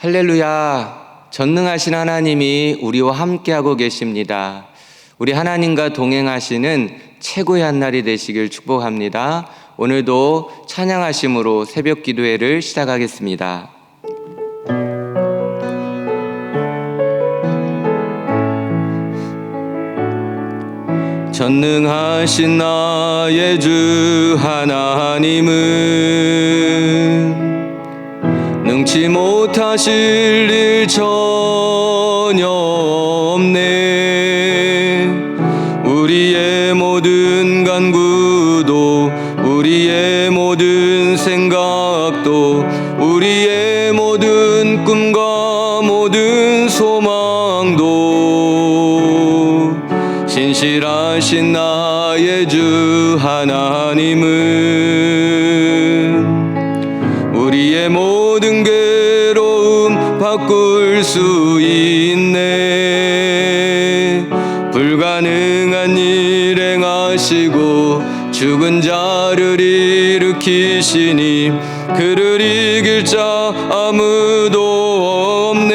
할렐루야! 전능하신 하나님이 우리와 함께하고 계십니다. 우리 하나님과 동행하시는 최고의 한 날이 되시길 축복합니다. 오늘도 찬양하심으로 새벽 기도회를 시작하겠습니다. 전능하신 나의 주 하나님은 능치 못하실 일 전혀 없네. 우리의 모든 간구도 우리의 모든 생각도 우리의 모든 꿈과 모든 소망도 신실하신 나의 주 하나님은 우리의 모든 괴로움 바꿀 수 있네. 불가능한 일 행하시고 죽은 자를 일으키시니 그를 이길 자 아무도 없네.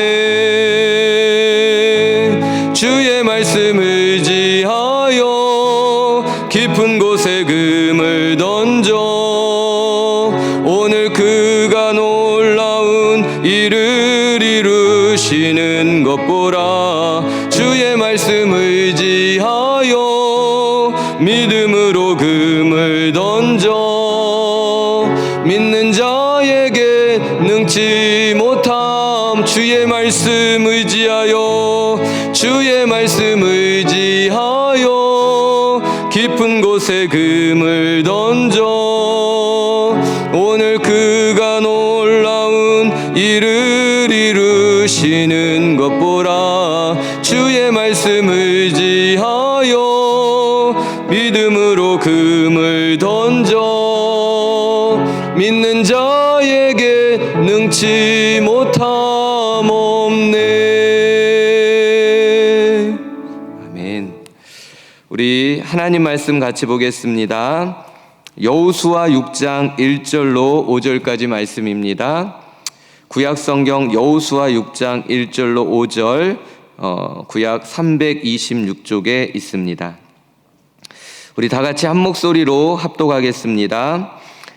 주의 말씀 의지하여 깊은 곳에 금을 던져 오늘 그가 놀라운 일을 이루시는 것 보라. 주의 말씀 의지하여 믿음으로 금을 던져 믿는 자에게 능치 못함. 주의 말씀 의지하여 주의 말씀 의지하여 깊은 곳에 금을 던져 오늘 그가 놀라운 일을 이루시는 것 보라. 주의 말씀 의지하여 믿음으로 금을 던져 믿는 자에게 능치 못함 없네. 아멘. 우리 하나님 말씀 같이 보겠습니다. 여호수아 6장 1절로 5절까지 말씀입니다. 구약 성경 여호수아 6장 1절로 5절, 구약 326쪽에 있습니다. 우리 다 같이 한 목소리로 합독하겠습니다.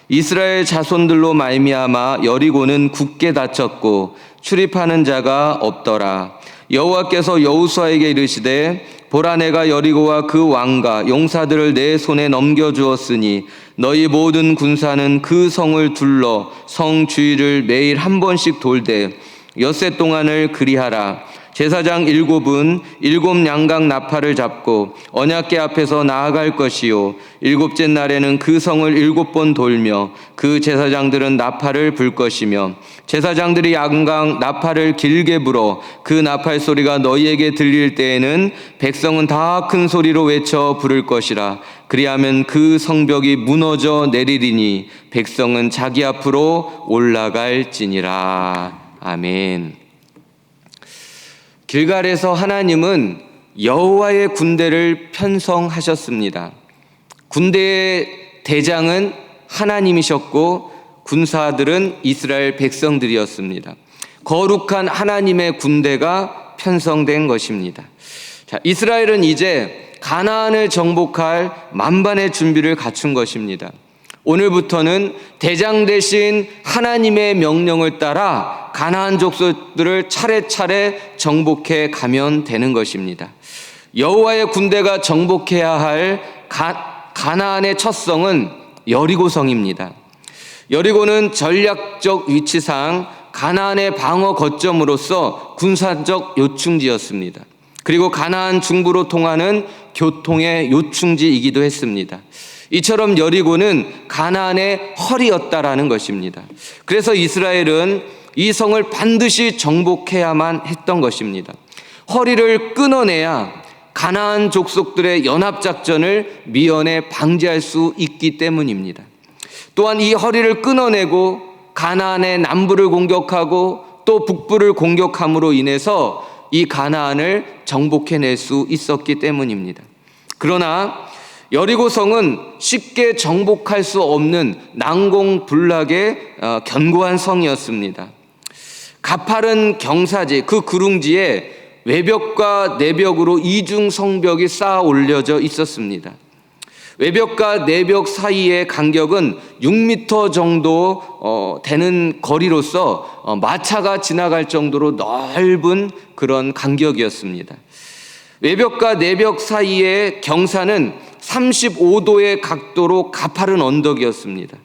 이스라엘 자손들로 말미암아 여리고는 굳게 닫혔고 출입하는 자가 없더라. 여호와께서 여호수아에게 이르시되 보라, 내가 여리고와 그 왕과 용사들을 내 손에 넘겨주었으니 너희 모든 군사는 그 성을 둘러 성 주위를 매일 한 번씩 돌되 엿새 동안을 그리하라. 제사장 7은 7 양각 나팔을 잡고 언약궤 앞에서 나아갈 것이요, 7째 날에는 그 성을 7번 돌며 그 제사장들은 나팔을 불 것이며 제사장들이 양각 나팔을 길게 불어 그 나팔 소리가 너희에게 들릴 때에는 백성은 다 큰 소리로 외쳐 부를 것이라. 그리하면 그 성벽이 무너져 내리리니 백성은 자기 앞으로 올라갈지니라. 아멘. 길갈에서 하나님은 여호와의 군대를 편성하셨습니다. 군대의 대장은 하나님이셨고 군사들은 이스라엘 백성들이었습니다. 거룩한 하나님의 군대가 편성된 것입니다. 자, 이스라엘은 이제 가나안을 정복할 만반의 준비를 갖춘 것입니다. 오늘부터는 대장 대신 하나님의 명령을 따라 가나안 족속들을 차례차례 정복해 가면 되는 것입니다. 여호와의 군대가 정복해야 할 가나안의 첫 성은 여리고성입니다. 여리고는 전략적 위치상 가나안의 방어 거점으로서 군사적 요충지였습니다. 그리고 가나안 중부로 통하는 교통의 요충지이기도 했습니다. 이처럼 여리고는 가나안의 허리였다라는 것입니다. 그래서 이스라엘은 이 성을 반드시 정복해야만 했던 것입니다. 허리를 끊어내야 가나안 족속들의 연합작전을 미연에 방지할 수 있기 때문입니다. 또한 이 허리를 끊어내고 가나안의 남부를 공격하고 또 북부를 공격함으로 인해서 이 가나안을 정복해낼 수 있었기 때문입니다. 그러나 여리고성은 쉽게 정복할 수 없는 난공불락의 견고한 성이었습니다. 가파른 경사지, 그 구릉지에 외벽과 내벽으로 이중 성벽이 쌓아 올려져 있었습니다. 외벽과 내벽 사이의 간격은 6m 정도 되는 거리로서 마차가 지나갈 정도로 넓은 그런 간격이었습니다. 외벽과 내벽 사이의 경사는 35도의 각도로 가파른 언덕이었습니다.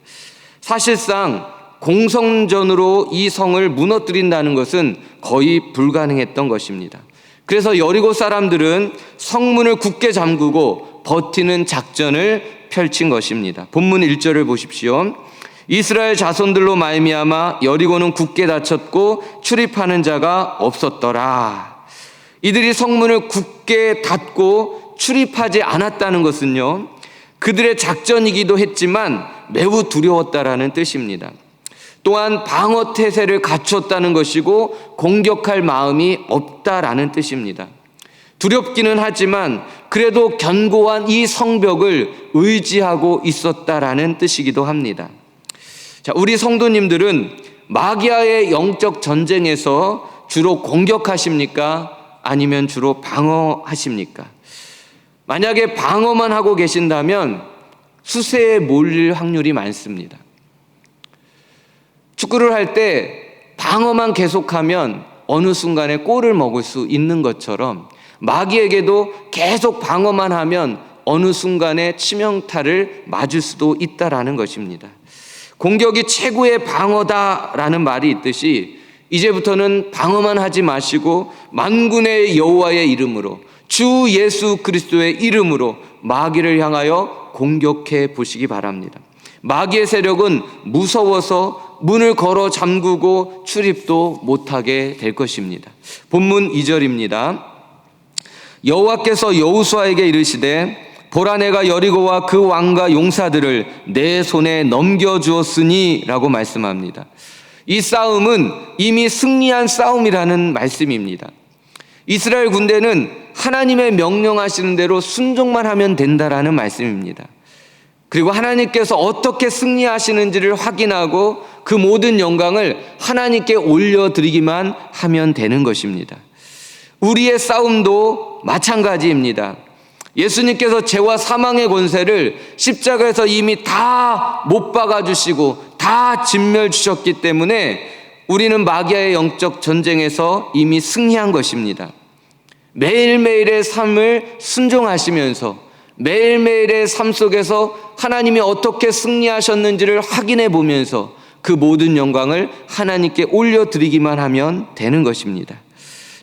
사실상 공성전으로 이 성을 무너뜨린다는 것은 거의 불가능했던 것입니다. 그래서 여리고 사람들은 성문을 굳게 잠그고 버티는 작전을 펼친 것입니다. 본문 1절을 보십시오. 이스라엘 자손들로 말미암아 여리고는 굳게 닫혔고 출입하는 자가 없었더라. 이들이 성문을 굳게 닫고 출입하지 않았다는 것은요, 그들의 작전이기도 했지만 매우 두려웠다라는 뜻입니다. 또한 방어 태세를 갖췄다는 것이고 공격할 마음이 없다라는 뜻입니다. 두렵기는 하지만 그래도 견고한 이 성벽을 의지하고 있었다라는 뜻이기도 합니다. 자, 우리 성도님들은 마귀와의 영적 전쟁에서 주로 공격하십니까? 아니면 주로 방어하십니까? 만약에 방어만 하고 계신다면 수세에 몰릴 확률이 많습니다. 축구를 할 때 방어만 계속하면 어느 순간에 골을 먹을 수 있는 것처럼 마귀에게도 계속 방어만 하면 어느 순간에 치명타를 맞을 수도 있다라는 것입니다. 공격이 최고의 방어다라는 말이 있듯이 이제부터는 방어만 하지 마시고 만군의 여호와의 이름으로, 주 예수 그리스도의 이름으로 마귀를 향하여 공격해 보시기 바랍니다. 마귀의 세력은 무서워서 문을 걸어 잠그고 출입도 못하게 될 것입니다. 본문 2절입니다. 여호와께서 여호수아에게 이르시되 보라, 내가 여리고와 그 왕과 용사들을 내 손에 넘겨주었으니 라고 말씀합니다. 이 싸움은 이미 승리한 싸움이라는 말씀입니다. 이스라엘 군대는 하나님의 명령하시는 대로 순종만 하면 된다라는 말씀입니다. 그리고 하나님께서 어떻게 승리하시는지를 확인하고 그 모든 영광을 하나님께 올려드리기만 하면 되는 것입니다. 우리의 싸움도 마찬가지입니다. 예수님께서 죄와 사망의 권세를 십자가에서 이미 다 못 박아주시고 다 진멸 주셨기 때문에 우리는 마귀와의 영적 전쟁에서 이미 승리한 것입니다. 매일매일의 삶을 순종하시면서 매일매일의 삶 속에서 하나님이 어떻게 승리하셨는지를 확인해 보면서 그 모든 영광을 하나님께 올려드리기만 하면 되는 것입니다.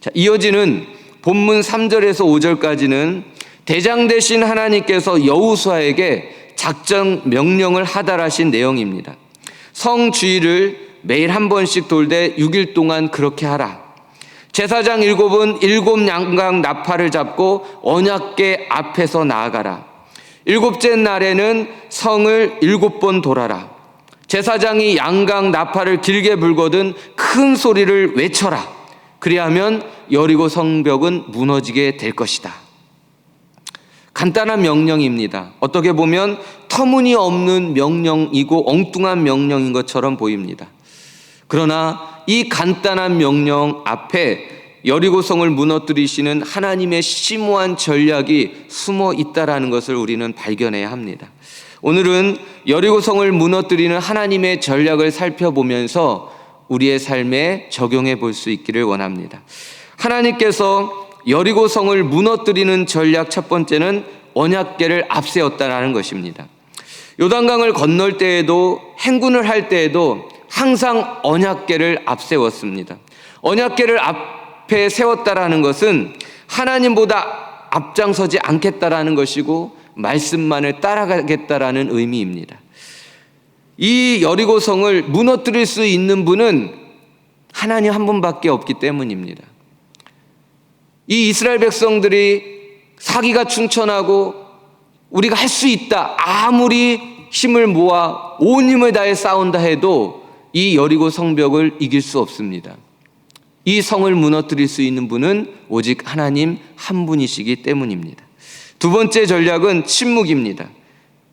자, 이어지는 본문 3절에서 5절까지는 대장 되신 하나님께서 여호수아에게 작전 명령을 하달하신 내용입니다. 성 주위를 매일 한 번씩 돌되 6일 동안 그렇게 하라. 제사장 7은 7 양각 나팔을 잡고 언약궤 앞에서 나아가라. 7째 날에는 성을 7번 돌아라. 제사장이 양각 나팔을 길게 불거든 큰 소리를 외쳐라. 그리하면 여리고 성벽은 무너지게 될 것이다. 간단한 명령입니다. 어떻게 보면 터무니없는 명령이고 엉뚱한 명령인 것처럼 보입니다. 그러나 이 간단한 명령 앞에 여리고성을 무너뜨리시는 하나님의 심오한 전략이 숨어 있다라는 것을 우리는 발견해야 합니다. 오늘은 여리고성을 무너뜨리는 하나님의 전략을 살펴보면서 우리의 삶에 적용해 볼 수 있기를 원합니다. 하나님께서 여리고성을 무너뜨리는 전략 첫 번째는 언약궤를 앞세웠다라는 것입니다. 요단강을 건널 때에도 행군을 할 때에도 항상 언약궤를 앞세웠습니다. 언약궤를 앞에 세웠다라는 것은 하나님보다 앞장서지 않겠다라는 것이고 말씀만을 따라가겠다라는 의미입니다. 이 여리고성을 무너뜨릴 수 있는 분은 하나님 한 분밖에 없기 때문입니다. 이 이스라엘 백성들이 사기가 충천하고 우리가 할 수 있다, 아무리 힘을 모아 온 힘을 다해 싸운다 해도 이 여리고 성벽을 이길 수 없습니다. 이 성을 무너뜨릴 수 있는 분은 오직 하나님 한 분이시기 때문입니다. 두 번째 전략은 침묵입니다.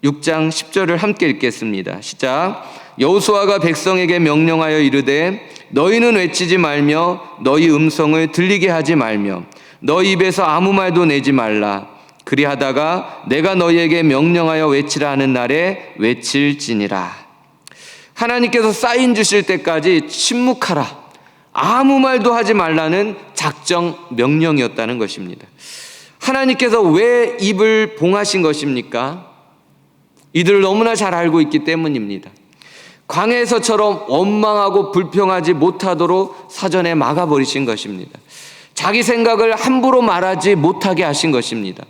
6장 10절을 함께 읽겠습니다. 시작. 여호수아가 백성에게 명령하여 이르되 너희는 외치지 말며 너희 음성을 들리게 하지 말며 너희 입에서 아무 말도 내지 말라. 그리하다가 내가 너희에게 명령하여 외치라 하는 날에 외칠지니라. 하나님께서 사인 주실 때까지 침묵하라, 아무 말도 하지 말라는 작정 명령이었다는 것입니다. 하나님께서 왜 입을 봉하신 것입니까? 이들을 너무나 잘 알고 있기 때문입니다. 광야에서처럼 원망하고 불평하지 못하도록 사전에 막아버리신 것입니다. 자기 생각을 함부로 말하지 못하게 하신 것입니다.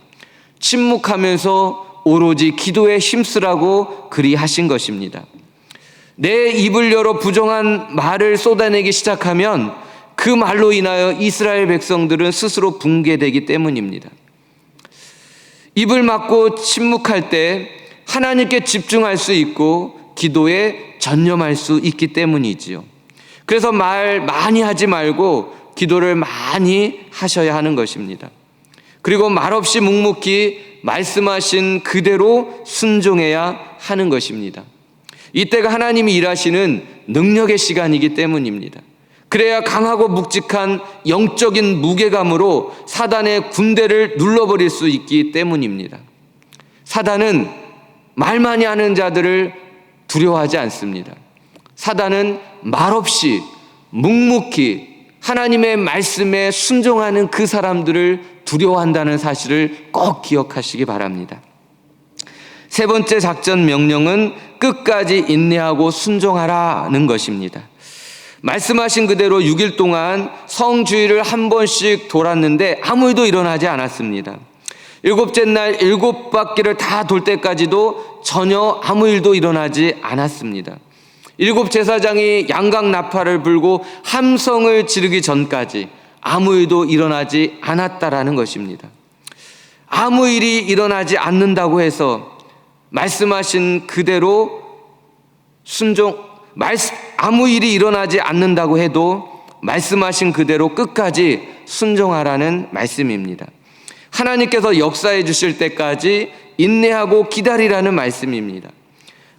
침묵하면서 오로지 기도에 힘쓰라고 그리 하신 것입니다. 내 입을 열어 부정한 말을 쏟아내기 시작하면 그 말로 인하여 이스라엘 백성들은 스스로 붕괴되기 때문입니다. 입을 막고 침묵할 때 하나님께 집중할 수 있고 기도에 전념할 수 있기 때문이지요. 그래서 말 많이 하지 말고 기도를 많이 하셔야 하는 것입니다. 그리고 말없이 묵묵히 말씀하신 그대로 순종해야 하는 것입니다. 이때가 하나님이 일하시는 능력의 시간이기 때문입니다. 그래야 강하고 묵직한 영적인 무게감으로 사단의 군대를 눌러버릴 수 있기 때문입니다. 사단은 말 많이 하는 자들을 두려워하지 않습니다. 사단은 말없이 묵묵히 하나님의 말씀에 순종하는 그 사람들을 두려워한다는 사실을 꼭 기억하시기 바랍니다. 세 번째 작전 명령은 끝까지 인내하고 순종하라는 것입니다. 말씀하신 그대로 6일 동안 성주의를 한 번씩 돌았는데 아무 일도 일어나지 않았습니다. 일곱째 날 7바퀴를 다 돌 때까지도 전혀 아무 일도 일어나지 않았습니다. 7 제사장이 양각 나팔을 불고 함성을 지르기 전까지 아무 일도 일어나지 않았다라는 것입니다. 아무 일이 일어나지 않는다고 해서 말씀하신 그대로 아무 일이 일어나지 않는다고 해도 말씀하신 그대로 끝까지 순종하라는 말씀입니다. 하나님께서 역사해 주실 때까지 인내하고 기다리라는 말씀입니다.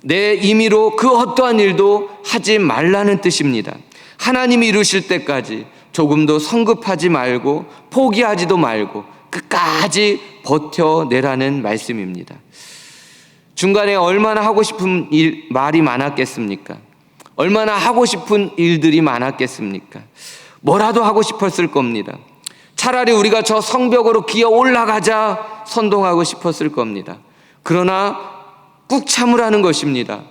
내 임의로 그 어떠한 일도 하지 말라는 뜻입니다. 하나님이 이루실 때까지 조금도 성급하지 말고 포기하지도 말고 끝까지 버텨내라는 말씀입니다. 중간에 얼마나 하고 싶은 말이 많았겠습니까? 얼마나 하고 싶은 일들이 많았겠습니까? 뭐라도 하고 싶었을 겁니다. 차라리 우리가 저 성벽으로 기어 올라가자 선동하고 싶었을 겁니다. 그러나 꾹 참으라는 것입니다.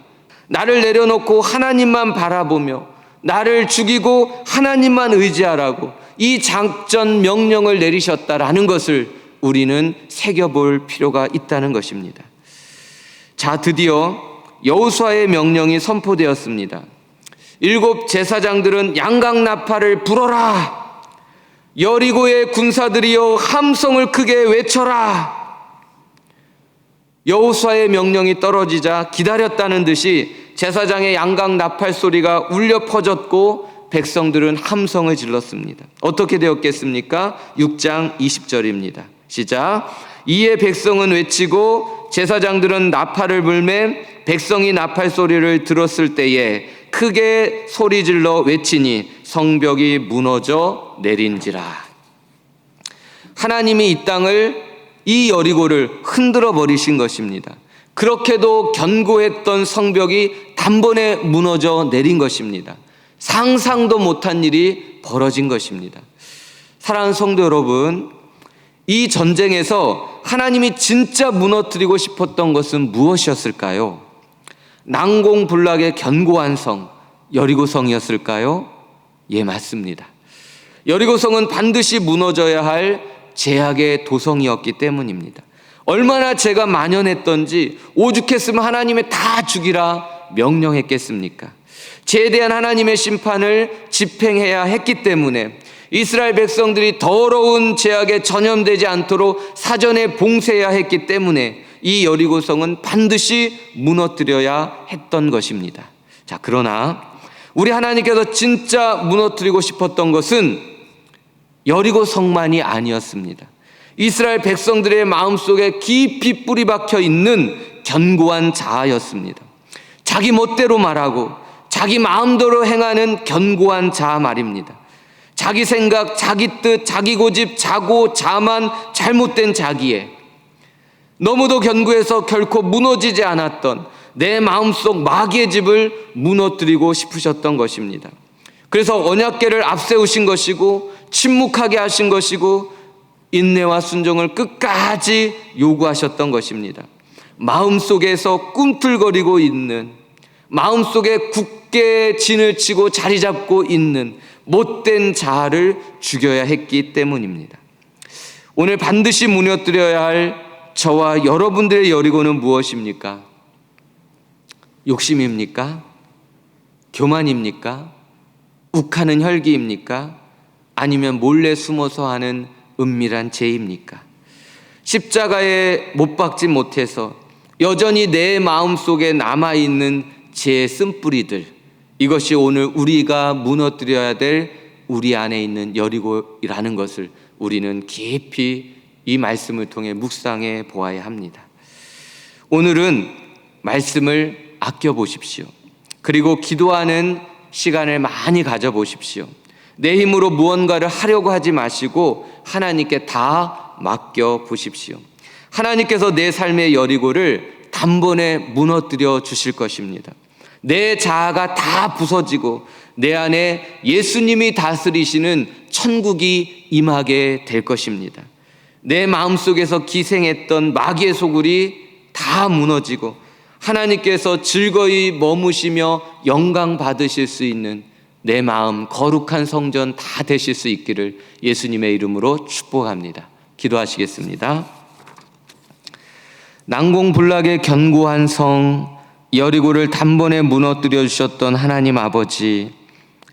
나를 내려놓고 하나님만 바라보며 나를 죽이고 하나님만 의지하라고 이 작전 명령을 내리셨다라는 것을 우리는 새겨볼 필요가 있다는 것입니다. 자, 드디어 여호수아의 명령이 선포되었습니다. 7 제사장들은 양각 나팔을 불어라. 여리고의 군사들이여 함성을 크게 외쳐라. 여호수아의 명령이 떨어지자 기다렸다는 듯이 제사장의 양각 나팔 소리가 울려 퍼졌고 백성들은 함성을 질렀습니다. 어떻게 되었겠습니까? 6장 20절입니다. 시작. 이에 백성은 외치고 제사장들은 나팔을 불매 백성이 나팔 소리를 들었을 때에 크게 소리질러 외치니 성벽이 무너져 내린지라. 하나님이 이 땅을, 이 여리고를 흔들어 버리신 것입니다. 그렇게도 견고했던 성벽이 단번에 무너져 내린 것입니다. 상상도 못한 일이 벌어진 것입니다. 사랑하는 성도 여러분, 이 전쟁에서 하나님이 진짜 무너뜨리고 싶었던 것은 무엇이었을까요? 난공불락의 견고한 성, 여리고성이었을까요? 예, 맞습니다. 여리고성은 반드시 무너져야 할 죄악의 도성이었기 때문입니다. 얼마나 죄가 만연했던지 오죽했으면 하나님의 다 죽이라 명령했겠습니까? 죄에 대한 하나님의 심판을 집행해야 했기 때문에 이스라엘 백성들이 더러운 죄악에 전염되지 않도록 사전에 봉쇄해야 했기 때문에 이 여리고성은 반드시 무너뜨려야 했던 것입니다. 자, 그러나 우리 하나님께서 진짜 무너뜨리고 싶었던 것은 여리고성만이 아니었습니다. 이스라엘 백성들의 마음속에 깊이 뿌리 박혀 있는 견고한 자아였습니다. 자기 멋대로 말하고 자기 마음대로 행하는 견고한 자아 말입니다. 자기 생각, 자기 뜻, 자기 고집, 자고 자만, 잘못된 자기에 너무도 견고해서 결코 무너지지 않았던 내 마음속 마귀의 집을 무너뜨리고 싶으셨던 것입니다. 그래서 언약궤를 앞세우신 것이고 침묵하게 하신 것이고 인내와 순종을 끝까지 요구하셨던 것입니다. 마음속에서 꿈틀거리고 있는, 마음속에 굳게 진을 치고 자리 잡고 있는 못된 자아를 죽여야 했기 때문입니다. 오늘 반드시 무너뜨려야 할 저와 여러분들의 여리고는 무엇입니까? 욕심입니까? 교만입니까? 욱하는 혈기입니까? 아니면 몰래 숨어서 하는 은밀한 죄입니까? 십자가에 못 박지 못해서 여전히 내 마음속에 남아있는 죄의 쓴뿌리들, 이것이 오늘 우리가 무너뜨려야 될 우리 안에 있는 여리고라는 것을 우리는 깊이 이 말씀을 통해 묵상해 보아야 합니다. 오늘은 말씀을 아껴보십시오. 그리고 기도하는 시간을 많이 가져보십시오. 내 힘으로 무언가를 하려고 하지 마시고 하나님께 다 맡겨보십시오. 하나님께서 내 삶의 여리고를 단번에 무너뜨려 주실 것입니다. 내 자아가 다 부서지고 내 안에 예수님이 다스리시는 천국이 임하게 될 것입니다. 내 마음속에서 기생했던 마귀의 소굴이 다 무너지고 하나님께서 즐거이 머무시며 영광 받으실 수 있는 내 마음 거룩한 성전 다 되실 수 있기를 예수님의 이름으로 축복합니다. 기도하시겠습니다. 난공불락의 견고한 성 여리고를 단번에 무너뜨려 주셨던 하나님 아버지,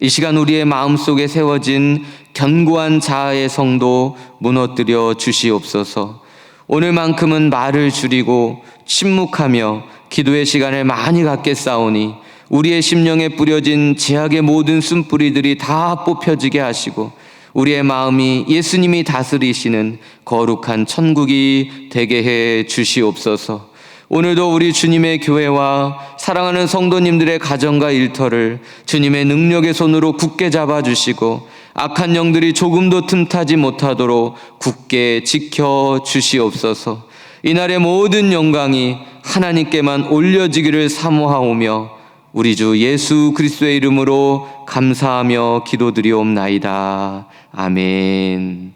이 시간 우리의 마음속에 세워진 견고한 자아의 성도 무너뜨려 주시옵소서. 오늘만큼은 말을 줄이고 침묵하며 기도의 시간을 많이 갖겠사오니 우리의 심령에 뿌려진 죄악의 모든 쓴뿌리들이 다 뽑혀지게 하시고 우리의 마음이 예수님이 다스리시는 거룩한 천국이 되게 해 주시옵소서. 오늘도 우리 주님의 교회와 사랑하는 성도님들의 가정과 일터를 주님의 능력의 손으로 굳게 잡아주시고 악한 영들이 조금도 틈타지 못하도록 굳게 지켜주시옵소서. 이날의 모든 영광이 하나님께만 올려지기를 사모하오며 우리 주 예수 그리스도의 이름으로 감사하며 기도드리옵나이다. 아멘.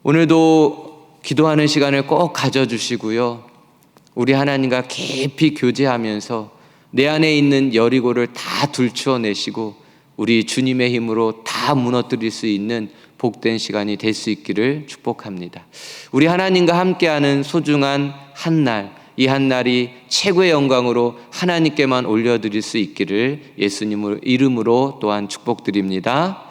오늘도 기도하는 시간을 꼭 가져주시고요. 우리 하나님과 깊이 교제하면서 내 안에 있는 여리고를 다 들추어내시고 우리 주님의 힘으로 다 무너뜨릴 수 있는 복된 시간이 될 수 있기를 축복합니다. 우리 하나님과 함께하는 소중한 한날, 이 한날이 최고의 영광으로 하나님께만 올려드릴 수 있기를 예수님 이름으로 또한 축복드립니다.